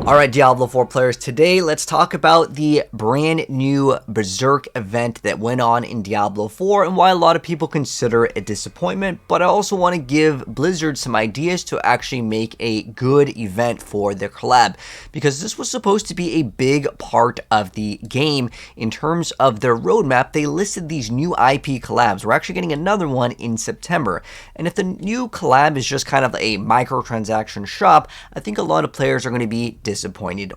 Alright, Diablo 4 players, today let's talk about the brand new Berserk event that went on in Diablo 4 and why a lot of people consider it a disappointment, but I also want to give Blizzard some ideas to actually make a good event for their collab, because this was supposed to be a big part of the game in terms of their roadmap. They listed these new IP collabs. We're actually getting another one in September, and if the new collab is just kind of a microtransaction shop, I think a lot of players are going to be disappointed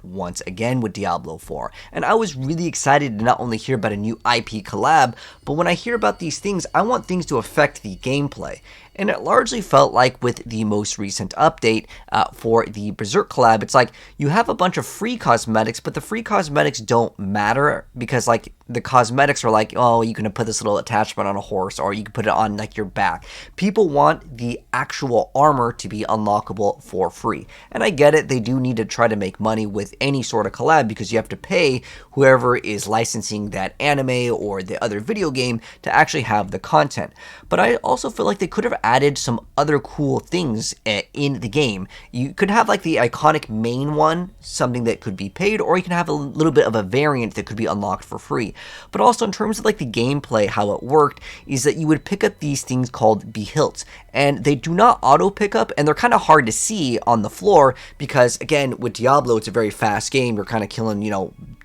once again with Diablo 4. And I was really excited to not only hear about a new IP collab, but when I hear about these things, I want things to affect the gameplay. And it largely felt like with the most recent update for the Berserk collab, it's like you have a bunch of free cosmetics, but the free cosmetics don't matter because like the cosmetics are like, oh, you can put this little attachment on a horse or you can put it on like your back. People want the actual armor to be unlockable for free. And I get it, they do need to try to make money with any sort of collab because you have to pay whoever is licensing that anime or the other video game to actually have the content. But I also feel like they could have added some other cool things in the game. You could have like the iconic main one, something that could be paid, or you can have a little bit of a variant that could be unlocked for free. But also in terms of like the gameplay, how it worked is that you would pick up these things called behilts, and they do not auto pick up, and they're kind of hard to see on the floor because again, with Diablo, it's a very fast game. You're kind of killing,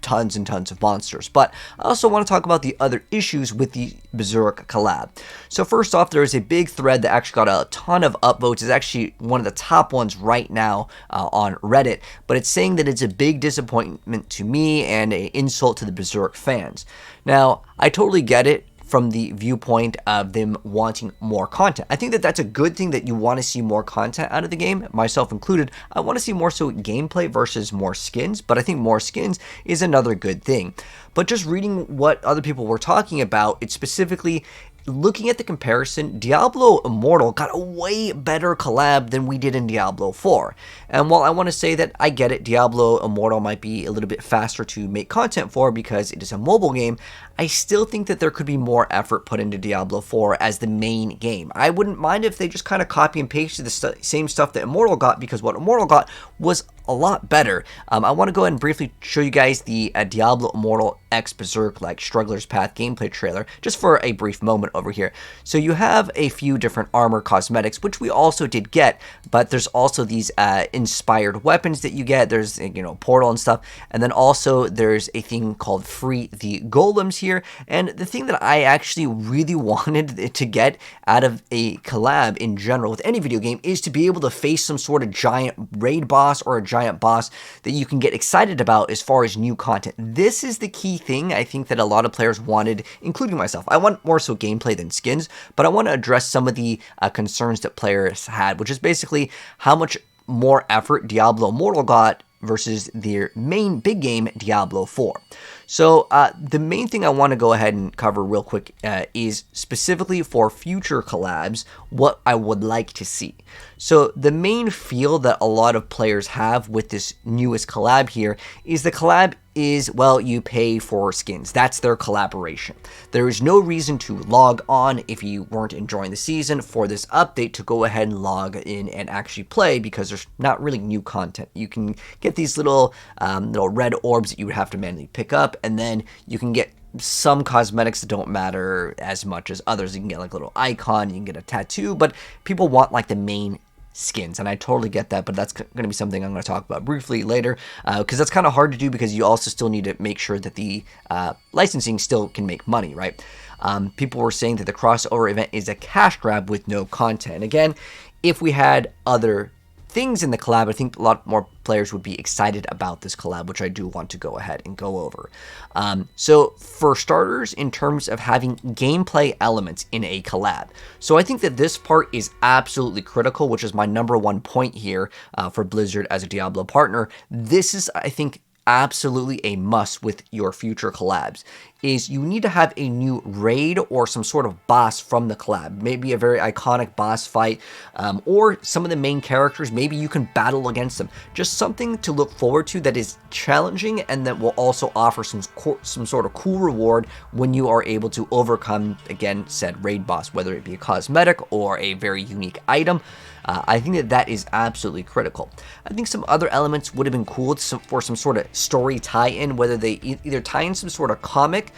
tons and tons of monsters. But I also want to talk about the other issues with the Berserk collab. So first off, there is a big thread that actually got a ton of upvotes. It's actually one of the top ones right now on Reddit, but it's saying that it's a big disappointment to me and an insult to the Berserk fans. Now, I totally get it from the viewpoint of them wanting more content. I think that that's a good thing, that you want to see more content out of the game, myself included. I want to see more so gameplay versus more skins, but I think more skins is another good thing. But just reading what other people were talking about, it's specifically looking at the comparison, Diablo Immortal got a way better collab than we did in Diablo 4. And while I want to say that I get it, Diablo Immortal might be a little bit faster to make content for because it is a mobile game, I still think that there could be more effort put into Diablo 4 as the main game. I wouldn't mind if they just kind of copy and pasted the same stuff that Immortal got, because what Immortal got was a lot better. I want to go ahead and briefly show you guys the Diablo Immortal X Berserk like Struggler's Path gameplay trailer, just for a brief moment over here. So you have a few different armor cosmetics, which we also did get, but there's also these inspired weapons that you get. There's, portal and stuff, and then also there's a thing called Free the Golems here. And the thing that I actually really wanted to get out of a collab in general with any video game is to be able to face some sort of giant raid boss or a giant boss that you can get excited about as far as new content. This is the key thing I think that a lot of players wanted, including myself. I want more so gameplay than skins, but I want to address some of the concerns that players had, which is basically how much more effort Diablo Immortal got versus their main big game, Diablo 4. So the main thing I want to go ahead and cover real quick is specifically for future collabs, what I would like to see. So the main feel that a lot of players have with this newest collab here is the collab is, well, you pay for skins. That's their collaboration. There is no reason to log on if you weren't enjoying the season for this update to go ahead and log in and actually play, because there's not really new content. You can get these little red orbs that you would have to manually pick up, and then you can get some cosmetics that don't matter as much as others. You can get like a little icon, you can get a tattoo, but people want like the main skins, and I totally get that, but that's going to be something I'm going to talk about briefly later, because that's kind of hard to do, because you also still need to make sure that the licensing still can make money, right? People were saying that the crossover event is a cash grab with no content. Again, if we had other things in the collab, I think a lot more players would be excited about this collab, which I do want to go ahead and go over. So for starters, in terms of having gameplay elements in a collab, so I think that this part is absolutely critical, which is my #1 point here for Blizzard as a Diablo partner. This is, I think, absolutely a must with your future collabs, is you need to have a new raid or some sort of boss from the collab, maybe a very iconic boss fight, or some of the main characters, maybe you can battle against them. Just something to look forward to that is challenging and that will also offer some sort of cool reward when you are able to overcome, again, said raid boss, whether it be a cosmetic or a very unique item. I think that that is absolutely critical. I think some other elements would have been cool for some sort of story tie-in, whether they either tie in some sort of comic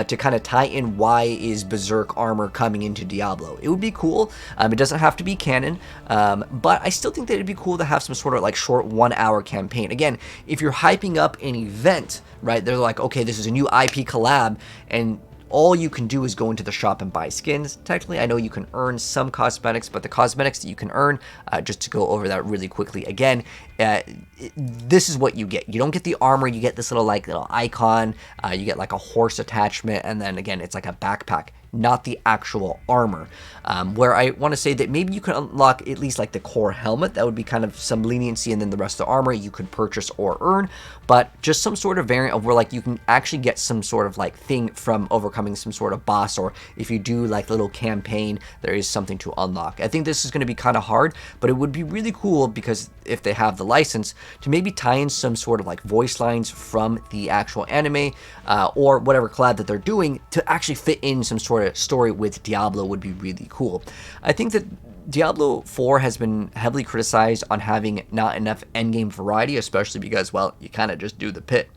to kind of tie in why is Berserk armor coming into Diablo. It would be cool. It doesn't have to be canon, but I still think that it'd be cool to have some sort of like short 1-hour campaign. Again, if you're hyping up an event, right, they're like, okay, this is a new IP collab, and all you can do is go into the shop and buy skins. Technically, I know you can earn some cosmetics, but the cosmetics that you can earn, just to go over that really quickly again, this is what you get. You don't get the armor, you get this little icon, you get like a horse attachment, and then again, it's like a backpack, not the actual armor. Where I want to say that maybe you could unlock at least like the core helmet. That would be kind of some leniency, and then the rest of the armor you could purchase or earn, but just some sort of variant of where like you can actually get some sort of like thing from overcoming some sort of boss, or if you do like little campaign, there is something to unlock. I think this is going to be kind of hard, but it would be really cool because if they have the license to maybe tie in some sort of like voice lines from the actual anime or whatever collab that they're doing to actually fit in some sort of story with Diablo would be really cool. I think that Diablo 4 has been heavily criticized on having not enough endgame variety, especially because, well, you kind of just do the pit.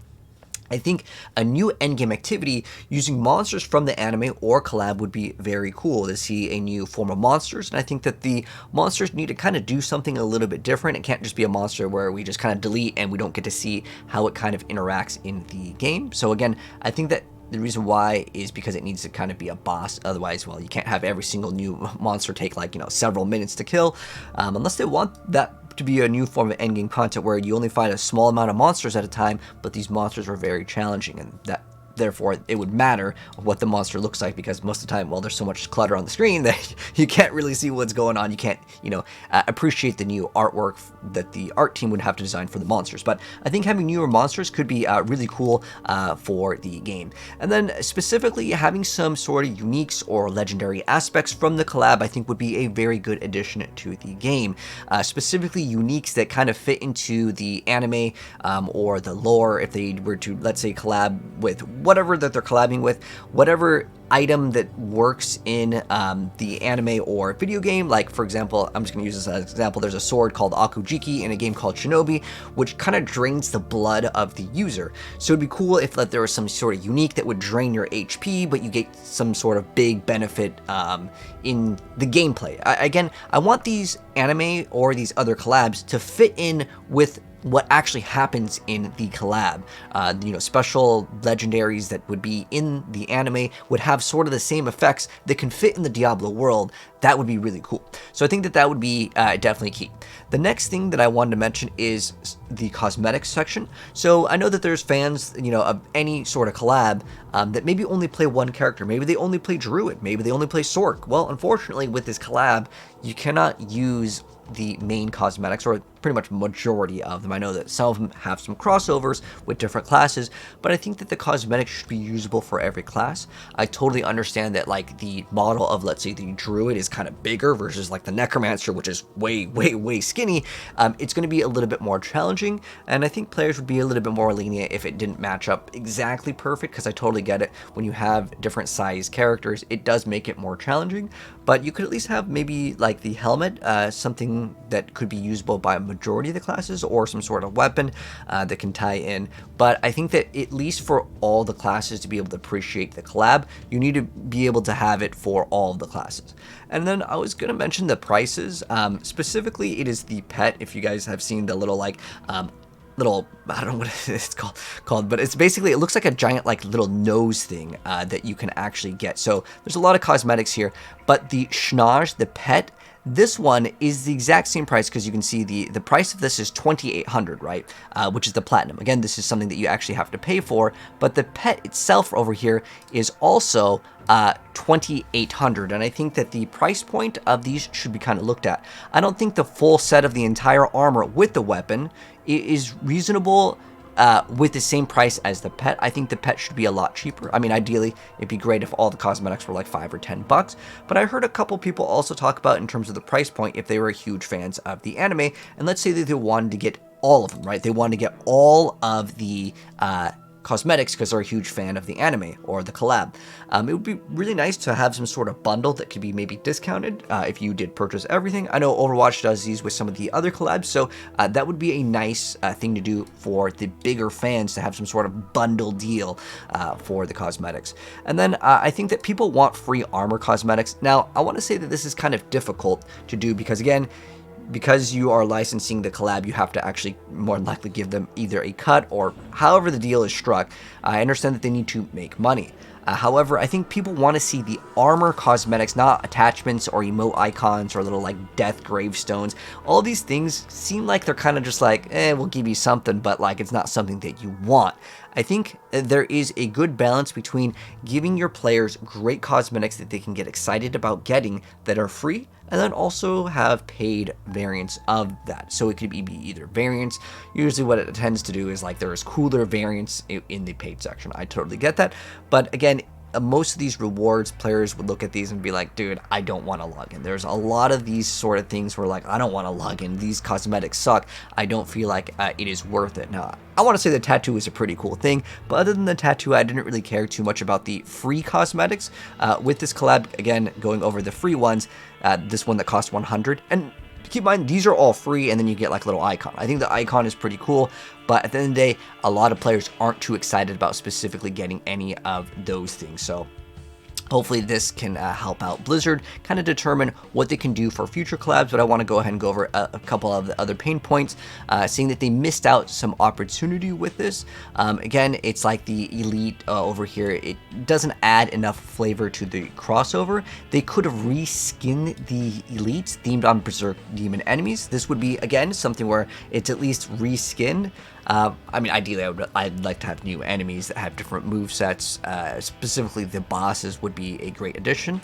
I think a new endgame activity using monsters from the anime or collab would be very cool to see a new form of monsters, and I think that the monsters need to kind of do something a little bit different. It can't just be a monster where we just kind of delete and we don't get to see how it kind of interacts in the game. So again, I think that the reason why is because it needs to kind of be a boss. Otherwise, well, you can't have every single new monster take like, several minutes to kill, unless they want that to be a new form of endgame content where you only find a small amount of monsters at a time, but these monsters are very challenging, and that therefore it would matter what the monster looks like, because most of the time, well, there's so much clutter on the screen that you can't really see what's going on. You can't, appreciate the new artwork that the art team would have to design for the monsters. But I think having newer monsters could be really cool for the game. And then specifically having some sort of uniques or legendary aspects from the collab, I think would be a very good addition to the game. Specifically uniques that kind of fit into the anime or the lore, if they were to, let's say, collab with whatever that they're collabing with, whatever item that works in the anime or video game. Like, for example, I'm just going to use this as an example. There's a sword called Akujiki in a game called Shinobi, which kind of drains the blood of the user. So it'd be cool if there was some sort of unique that would drain your HP, but you get some sort of big benefit in the gameplay. Again, I want these anime or these other collabs to fit in with what actually happens in the collab. Special legendaries that would be in the anime would have sort of the same effects that can fit in the Diablo world. That would be really cool. So I think that would be definitely key. The next thing that I wanted to mention is the cosmetics section. So I know that there's fans, of any sort of collab that maybe only play one character. Maybe they only play Druid. Maybe they only play Sorc. Well, unfortunately, with this collab, you cannot use the main cosmetics, or pretty much majority of them. I know that some of them have some crossovers with different classes, but I think that the cosmetics should be usable for every class. I totally understand that like the model of, let's say, the Druid is kind of bigger versus like the Necromancer, which is way skinny. It's going to be a little bit more challenging, and I think players would be a little bit more lenient if it didn't match up exactly perfect, because I totally get it. When you have different size characters, it does make it more challenging, but you could at least have maybe like the helmet, something that could be usable by a majority of the classes, or some sort of weapon that can tie in. But I think that at least for all the classes to be able to appreciate the collab, you need to be able to have it for all of the classes. And then I was going to mention the prices. Specifically, it is the pet. If you guys have seen the little little, I don't know what it's called, but it's basically, it looks like a giant like little nose thing that you can actually get. So there's a lot of cosmetics here, but the Schnage, the pet, this one is the exact same price, because you can see the price of this is 2,800, right? Which is the platinum. Again, this is something that you actually have to pay for, but the pet itself over here is also 2,800, and I think that the price point of these should be kind of looked at. I don't think the full set of the entire armor with the weapon is reasonable with the same price as the pet. I think the pet should be a lot cheaper. I mean, ideally, it'd be great if all the cosmetics were like $5 or $10, but I heard a couple people also talk about in terms of the price point if they were huge fans of the anime, and let's say that they wanted to get all of them, right? They wanted to get all of the cosmetics because they're a huge fan of the anime or the collab. It would be really nice to have some sort of bundle that could be maybe discounted if you did purchase everything. I know Overwatch does these with some of the other collabs, so that would be a nice thing to do for the bigger fans to have some sort of bundle deal for the cosmetics. And then I think that people want free armor cosmetics. Now, I want to say that this is kind of difficult to do because, again, because you are licensing the collab, you have to actually more than likely give them either a cut or however the deal is struck. I understand that they need to make money. However, I think people want to see the armor cosmetics, not attachments or emote icons or little like death gravestones. All these things seem like they're kind of just like, we'll give you something, but like it's not something that you want. I think there is a good balance between giving your players great cosmetics that they can get excited about getting that are free, and then also have paid variants of that. So it could be either variants. Usually what it tends to do is like there's cooler variants in the paid section. I totally get that. But again, most of these rewards, players would look at these and be like, dude, I don't want to log in. There's a lot of these sort of things where like, I don't want to log in. These cosmetics suck. I don't feel like it is worth it. Now, I want to say the tattoo is a pretty cool thing, but other than the tattoo, I didn't really care too much about the free cosmetics. With this collab, again, going over the free ones, this one that cost 100, and keep in mind, these are all free, and then you get like a little icon. I think the icon is pretty cool, but at the end of the day, a lot of players aren't too excited about specifically getting any of those things. So hopefully this can help out Blizzard kind of determine what they can do for future collabs, but I want to go ahead and go over a couple of the other pain points, seeing that they missed out some opportunity with this. Again, it's like the Elite over here. It doesn't add enough flavor to the crossover. They could have reskinned the Elites themed on Berserk demon enemies. This would be, again, something where it's at least reskinned. I mean, ideally, I'd like to have new enemies that have different movesets. Specifically, the bosses would be a great addition.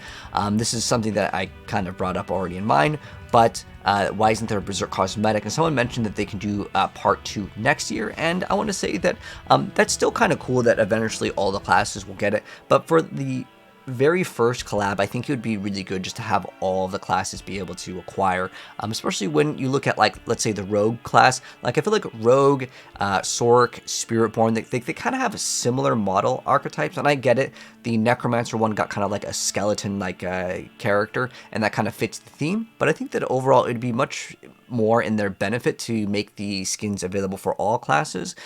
This is something that I kind of brought up already in mine, but why isn't there a Berserk cosmetic? And someone mentioned that they can do part 2 next year, and I want to say that that's still kind of cool that eventually all the classes will get it, but for the very first collab, I think it would be really good just to have all the classes be able to acquire, especially when you look at, like, let's say the Rogue class. Like, I feel like Rogue, Sorc, Spiritborn, they kind of have similar model archetypes, and I get it. The Necromancer one got kind of like a skeleton-like character, and that kind of fits the theme, but I think that overall it'd be much more in their benefit to make the skins available for all classes.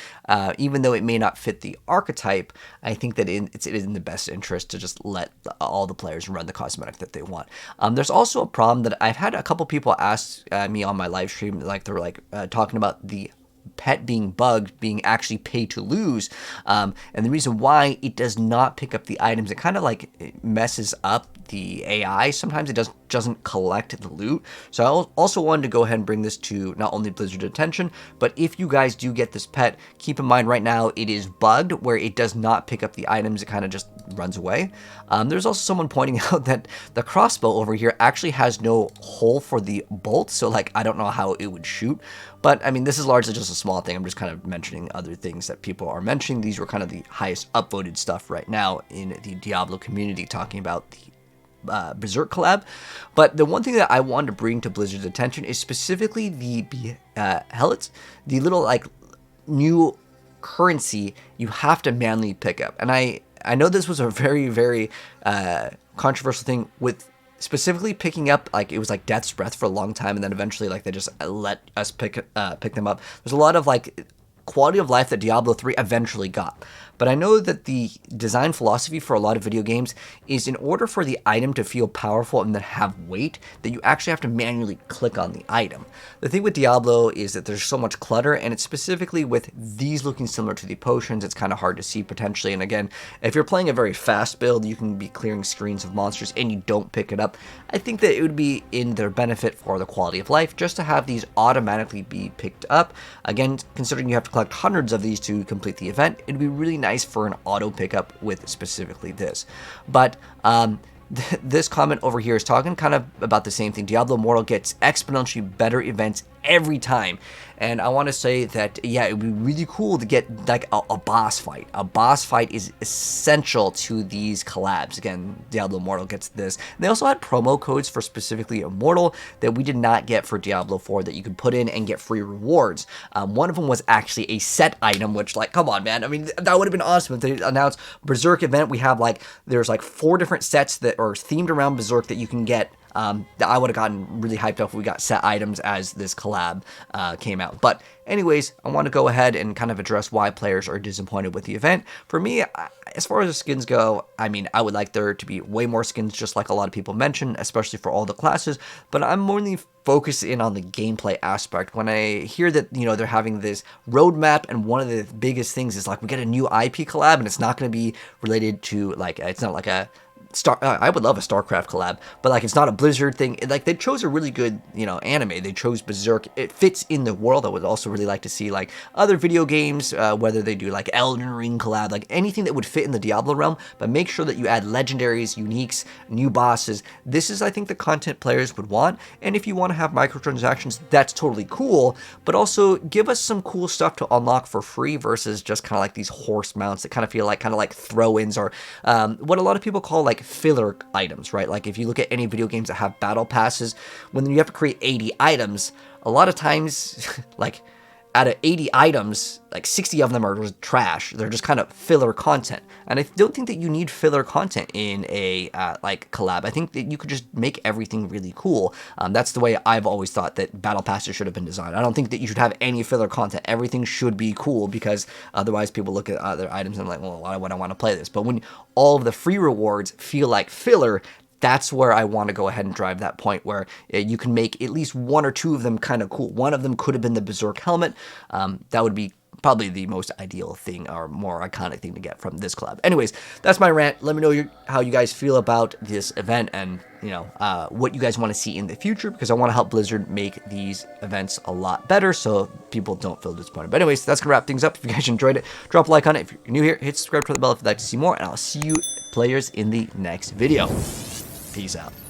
Even though it may not fit the archetype, I think that it is in the best interest to just let all the players run the cosmetic that they want. There's also a problem that I've had a couple people ask me on my live stream, like they're like talking about the pet being bugged, being actually pay to lose, and the reason why it does not pick up the items, it kind of like it messes up the AI. Sometimes it doesn't collect the loot. So I also wanted to go ahead and bring this to not only Blizzard's attention, but if you guys do get this pet, keep in mind right now it is bugged where it does not pick up the items, it kind of just runs away. There's also someone pointing out that the crossbow over here actually has no hole for the bolt, so like I don't know how it would shoot. But I mean, this is largely just a small thing. I'm just kind of mentioning other things that people are mentioning. These were kind of the highest upvoted stuff right now in the Diablo community, talking about the Berserk collab. But the one thing that I wanted to bring to Blizzard's attention is specifically the Helots, the little like new currency you have to manually pick up. And I know this was a very, very controversial thing with specifically picking up, like it was like Death's Breath for a long time, and then eventually like they just let us pick them up. There's a lot of like quality of life that Diablo 3 eventually got. But I know that the design philosophy for a lot of video games is in order for the item to feel powerful and then have weight, that you actually have to manually click on the item. The thing with Diablo is that there's so much clutter, and it's specifically with these looking similar to the potions, it's kind of hard to see potentially. And again, if you're playing a very fast build, you can be clearing screens of monsters and you don't pick it up. I think that it would be in their benefit for the quality of life just to have these automatically be picked up. Again, considering you have to collect hundreds of these to complete the event, it'd be really nice for an auto pickup with specifically this. But this comment over here is talking kind of about the same thing. Diablo Immortal gets exponentially better events every time. And I want to say that, yeah, it would be really cool to get like a boss fight. A boss fight is essential to these collabs. Again, Diablo Immortal gets this. They also had promo codes for specifically Immortal that we did not get for Diablo 4 that you could put in and get free rewards. One of them was actually a set item, which, like, come on, man. I mean, that would have been awesome if they announced Berserk event. We have like, there's like 4 different sets that are themed around Berserk that you can get. I would have gotten really hyped up if we got set items as this collab came out. But anyways, I want to go ahead and kind of address why players are disappointed with the event. For me, as far as the skins go, I mean, I would like there to be way more skins, just like a lot of people mentioned, especially for all the classes, but I'm mainly focused in on the gameplay aspect. When I hear that, you know, they're having this roadmap, and one of the biggest things is like, we get a new IP collab, and it's not going to be related to, like, it's not like a I would love a StarCraft collab, but like, it's not a Blizzard thing. Like, they chose a really good, you know, anime. They chose Berserk. It fits in the world. I would also really like to see like other video games, whether they do like Elden Ring collab, like anything that would fit in the Diablo realm, but make sure that you add legendaries, uniques, new bosses. This is, I think, the content players would want. And if you want to have microtransactions, that's totally cool, but also give us some cool stuff to unlock for free versus just kind of like these horse mounts that kind of feel like throw-ins, or what a lot of people call like filler items, right? Like, if you look at any video games that have battle passes, when you have to create 80 items, a lot of times, like, out of 80 items, like 60 of them are just trash. They're just kind of filler content. And I don't think that you need filler content in a like collab. I think that you could just make everything really cool. That's the way I've always thought that battle passes should have been designed. I don't think that you should have any filler content. Everything should be cool, because otherwise people look at other items and like, well, why would I want to play this? But when all of the free rewards feel like filler, that's where I want to go ahead and drive that point where you can make at least 1 or 2 of them kind of cool. One of them could have been the Berserk helmet. That would be probably the most ideal thing, or more iconic thing to get from this collab. Anyways, that's my rant. Let me know how you guys feel about this event, and, you know, what you guys want to see in the future, because I want to help Blizzard make these events a lot better so people don't feel disappointed. But anyways, that's going to wrap things up. If you guys enjoyed it, drop a like on it. If you're new here, hit subscribe, to the bell if you'd like to see more, and I'll see you players in the next video. Peace out.